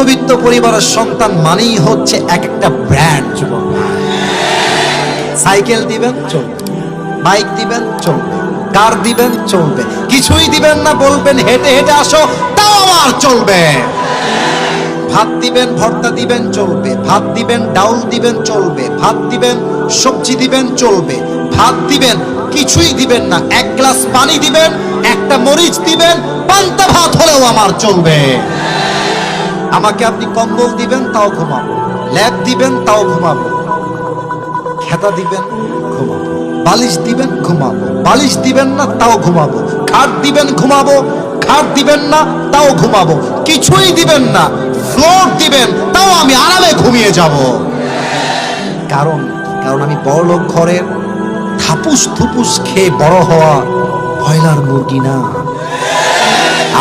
মধ্যবিত্ত পরিবারের সন্তান মানেই হচ্ছে এক একটা ব্র্যান্ড। যুবক, সাইকেল দিবেন চলবে, বাইক দিবেন চলবে, কার দিবেন চলবে, কিছুই দিবেন না বলবেন হেঁটে হেঁটে আসো তাও আমার চলবে। ভাত দিবেন, ভর্তা দিবেন চলবে, ভাত দিবেন, ডাউল দিবেন চলবে, ভাত দিবেন, সবজি দিবেন চলবে, ভাত দিবেন, কিছুই দিবেন না, এক গ্লাস পানি দিবেন, একটা মরিচ দিবেন, পান্তা ভাত হলেও আমার চলবে। আমাকে আপনি কম্বল দিবেন তাও ঘুমাবো, ল্যাপ দিবেন তাও ঘুমাবো, খেতা দিবেন ঘুমাবো, বালিশ দিবেন ঘুমাবো, বালিশ দিবেন না তাও ঘুমাবো, খাট দিবেন ঘুমাবো, খাট দিবেন না তাও ঘুমাবো, কিছুই দিবেন না, ফ্লোর দিবেন তাও আমি আরামে ঘুমিয়ে যাব। কারণ আমি বড়লোক ঘরের থাপুস থুপুস খেয়ে বড় হওয়া ব্রয়লার মুরগি না।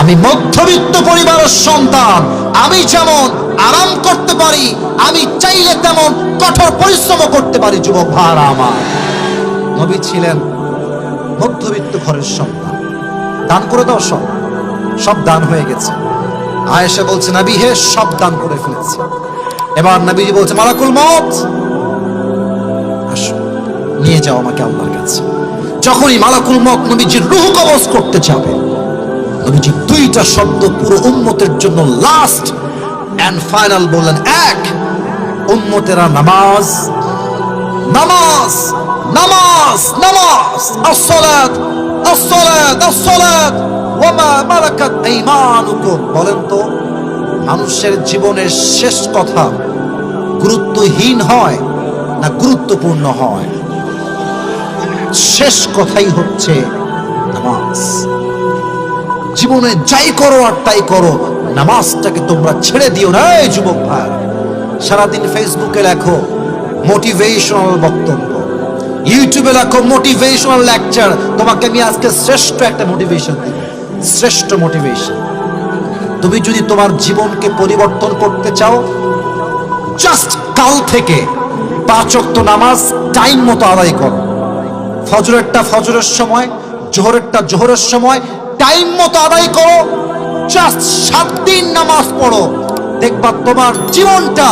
আমি মধ্যবিত্ত পরিবারের সন্তান। আমি যেমন আরাম করতে পারি, আমি চাইলে তেমন কঠোর পরিশ্রম করতে পারি। যুবক ভাইরা আমার, নবী ছিলেন মধ্যবিত্ত ঘরের সন্তান। দান করে দাও, সব দান হয়ে গেছে। আয়েশা বলছে, নবী হে, সব দান করে ফেলেছে। এবার নবীজি বলছে, মালাকুল মউত আসো, নিয়ে যাও আমাকে আল্লাহর কাছে। যখনই মালাকুল মউত নবীজির রূহ কবজ করতে যাবে, নবীজি দুইটা শব্দ পুরো উম্মতের জন্য লাস্ট এন্ড ফাইনাল বললেন। এক, উম্মতেরা নামাজ নামাজ নামাজ নামাজ, আসসালাত আসসালাত আসসালাত ওয়া মা মালাকাত আইমানুকুম। বলেন তো, মানুষের জীবনের শেষ কথা গুরুত্বহীন হয় না গুরুত্বপূর্ণ হয়? শেষ কথাই হচ্ছে নামাজ। জীবনে যাই করো আর তাই করো, নামাজটাকে তোমরা ছেড়ে দিও না। এই যুবক ভাই, সারাদিন ফেসবুকে লেখো মোটিভেশনাল বক্তব্য, ইউটিউবে লেখো মোটিভেশনাল লেকচার। তোমাকে আমি আজকে শ্রেষ্ঠ একটা মোটিভেশন দিব, শ্রেষ্ঠ মোটিভেশন। তুমি যদি তোমার জীবনকে পরিবর্তন করতে চাও, জাস্ট কাল থেকে 5 ওয়াক্ত নামাজ টাইম মতো আদায় করো। ফজরেরটা ফজরের সময়, জোহরেরটা জোহরের সময় টাইম মতো আদায় করো। জাস্ট 7 দিন নামাজ পড়ো, দেখবা তোমার জীবনটা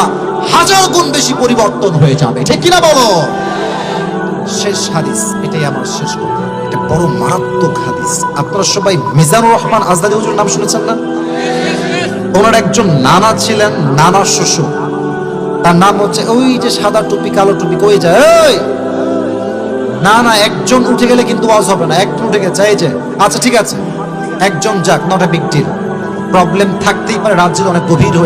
1000 গুণ বেশি পরিবর্তন হয়ে যাবে। ঠিক কিনা বলো? শেষ হাদিস, এটাই আমার শেষ কথা। এটা বড় মারাত্মক হাদিস। আপনারা সবাই মিজানুর রহমান আজদালী হুজুর নাম শুনেছেন না? ওনার একজন নানা ছিলেন, নানা শ্বশুর। তার নাম হচ্ছে ওই যে সাদা টুপি কালো টুপি, কই যায়? না না, একজন উঠে গেলে কিন্তু ওয়াজ হবে না। একজন উঠে গেছে, এই যে, আচ্ছা ঠিক আছে, একজন যাক, not a big deal. Problem থাকতেই পারে, রাজ্যের অনেক গভীর হয়ে